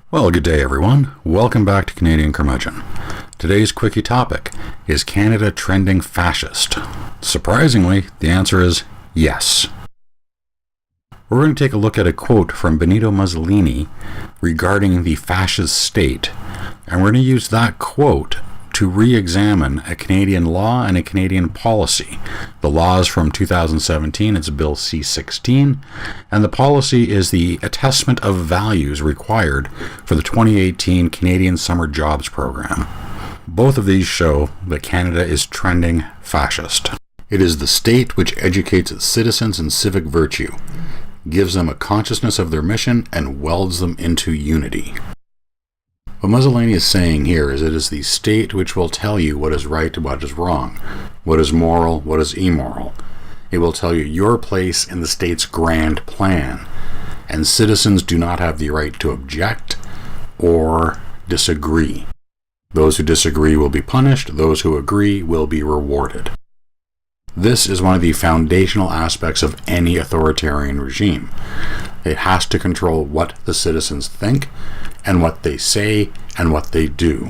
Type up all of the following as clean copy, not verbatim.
Well, good day everyone. Welcome back to Canadian Curmudgeon. Today's quickie topic, is Canada trending fascist? Surprisingly, the answer is yes. We're going to take a look at a quote from Benito Mussolini regarding the fascist state, and we're going to use that quote to re-examine a Canadian law and a Canadian policy. The law is from 2017, it's Bill C-16, and the policy is the Attestation of Values required for the 2018 Canadian Summer Jobs Program. Both of these show that Canada is trending fascist. It is the state which educates its citizens in civic virtue, gives them a consciousness of their mission, and welds them into unity. What Mussolini is saying here is it is the state which will tell you what is right and what is wrong, what is moral, what is immoral. It will tell you your place in the state's grand plan, and citizens do not have the right to object or disagree. Those who disagree will be punished, those who agree will be rewarded. This is one of the foundational aspects of any authoritarian regime. It has to control what the citizens think, and what they say, and what they do.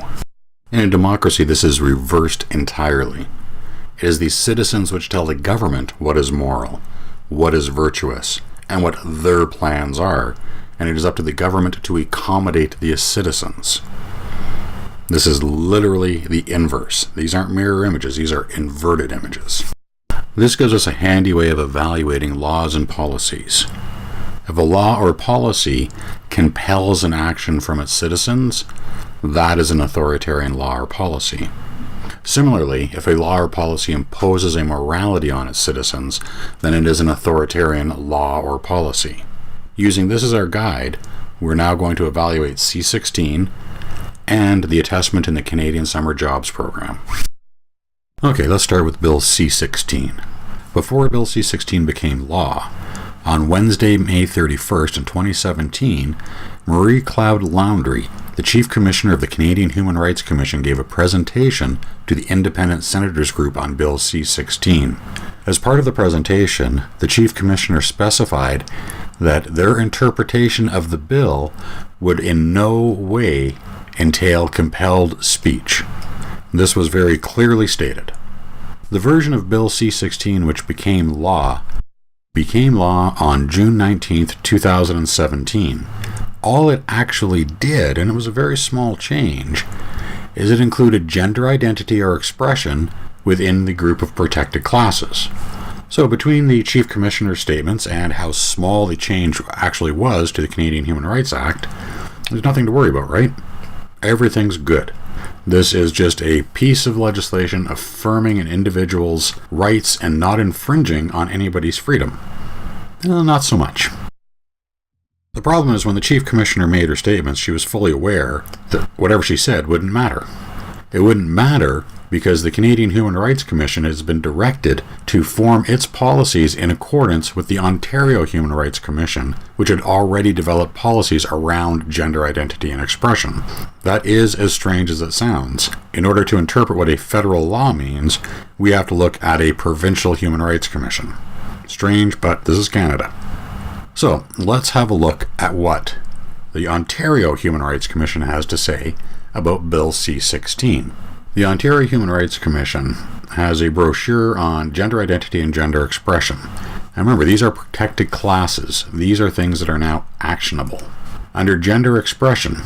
In a democracy, this is reversed entirely. It is the citizens which tell the government what is moral, what is virtuous, and what their plans are, and it is up to the government to accommodate the citizens. This is literally the inverse. These aren't mirror images, these are inverted images. This gives us a handy way of evaluating laws and policies. If a law or policy compels an action from its citizens, that is an authoritarian law or policy. Similarly, if a law or policy imposes a morality on its citizens, then it is an authoritarian law or policy. Using this as our guide, we're now going to evaluate C-16 and the attestament in the Canadian Summer Jobs Program. Okay, let's start with Bill C-16. Before Bill C-16 became law, on Wednesday, May 31st in 2017, Marie Cloud Laundrie, the Chief Commissioner of the Canadian Human Rights Commission, gave a presentation to the Independent Senators Group on Bill C-16. As part of the presentation, the Chief Commissioner specified that their interpretation of the bill would in no way entail compelled speech. This was very clearly stated. The version of Bill C-16 which became law on June 19, 2017. All it actually did, and it was a very small change, is it included gender identity or expression within the group of protected classes. So between the Chief Commissioner's statements and how small the change actually was to the Canadian Human Rights Act, there's nothing to worry about, right? Everything's good. This is just a piece of legislation affirming an individual's rights and not infringing on anybody's freedom. Not so much. The problem is when the Chief Commissioner made her statements, she was fully aware that whatever she said wouldn't matter. It wouldn't matter because the Canadian Human Rights Commission has been directed to form its policies in accordance with the Ontario Human Rights Commission, which had already developed policies around gender identity and expression. That is as strange as it sounds. In order to interpret what a federal law means, we have to look at a provincial human rights commission. Strange, but this is Canada. So, let's have a look at what the Ontario Human Rights Commission has to say about Bill C-16. The Ontario Human Rights Commission has a brochure on gender identity and gender expression. And remember, these are protected classes. These are things that are now actionable. Under gender expression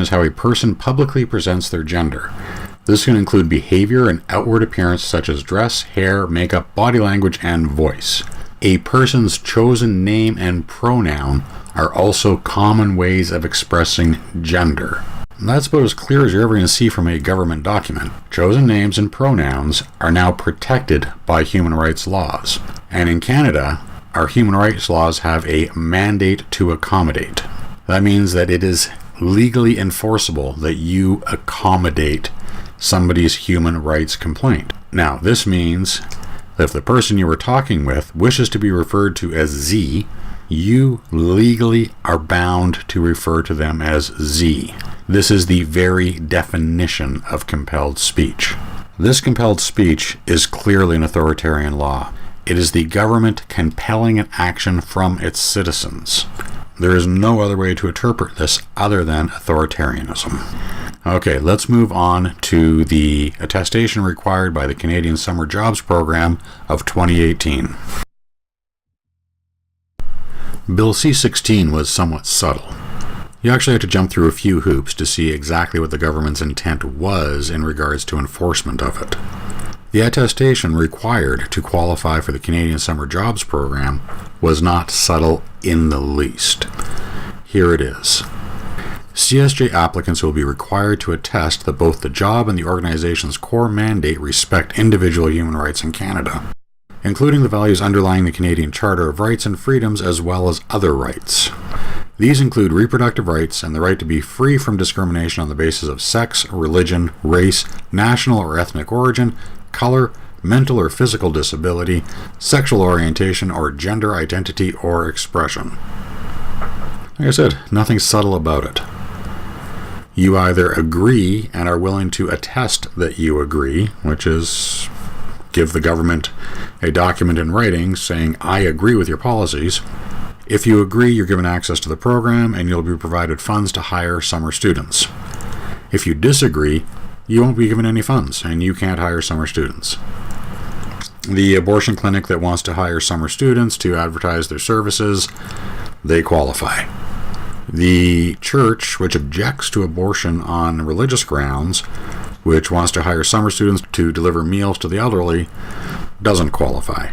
is how a person publicly presents their gender. This can include behavior and outward appearance such as dress, hair, makeup, body language, and voice. A person's chosen name and pronoun are also common ways of expressing gender. That's about as clear as you're ever going to see from a government document. Chosen names and pronouns are now protected by human rights laws. And in Canada, our human rights laws have a mandate to accommodate. That means that it is legally enforceable that you accommodate somebody's human rights complaint. Now, this means that if the person you were talking with wishes to be referred to as Z, you legally are bound to refer to them as Z. This is the very definition of compelled speech. This compelled speech is clearly an authoritarian law. It is the government compelling an action from its citizens. There is no other way to interpret this other than authoritarianism. Okay, let's move on to the attestation required by the Canadian Summer Jobs Program of 2018. Bill C-16 was somewhat subtle. You actually had to jump through a few hoops to see exactly what the government's intent was in regards to enforcement of it. The attestation required to qualify for the Canadian Summer Jobs Program was not subtle in the least. Here it is. CSJ applicants will be required to attest that both the job and the organization's core mandate respect individual human rights in Canada, including the values underlying the Canadian Charter of Rights and Freedoms as well as other rights. These include reproductive rights and the right to be free from discrimination on the basis of sex, religion, race, national or ethnic origin, color, mental or physical disability, sexual orientation, or gender identity or expression. Like I said, nothing subtle about it. You either agree and are willing to attest that you agree, which is give the government a document in writing saying, I agree with your policies. If you agree, you're given access to the program and you'll be provided funds to hire summer students. If you disagree, you won't be given any funds and you can't hire summer students. The abortion clinic that wants to hire summer students to advertise their services, they qualify. The church, which objects to abortion on religious grounds, which wants to hire summer students to deliver meals to the elderly, doesn't qualify.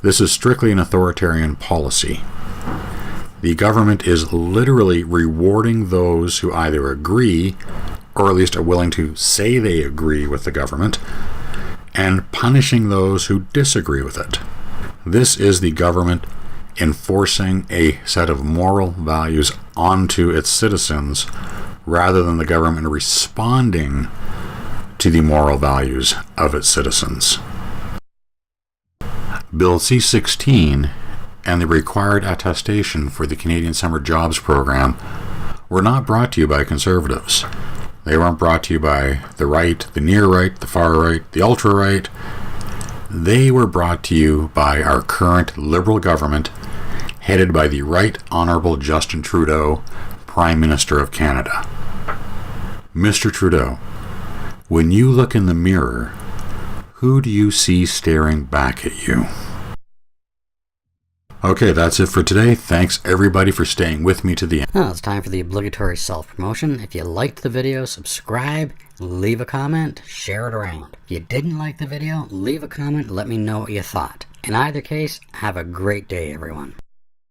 This is strictly an authoritarian policy. The government is literally rewarding those who either agree, or at least are willing to say they agree with the government, and punishing those who disagree with it. This is the government enforcing a set of moral values onto its citizens rather than the government responding to the moral values of its citizens. Bill C-16 and the required attestation for the Canadian Summer Jobs Program were not brought to you by conservatives. They weren't brought to you by the right, the near right, the far right, the ultra right. They were brought to you by our current Liberal government, headed by the Right Honourable Justin Trudeau, Prime Minister of Canada. Mr. Trudeau, when you look in the mirror, who do you see staring back at you? Okay, that's it for today. Thanks everybody for staying with me to the end. Now it's time for the obligatory self-promotion. If you liked the video, subscribe, leave a comment, share it around. If you didn't like the video, leave a comment, let me know what you thought. In either case, have a great day, everyone.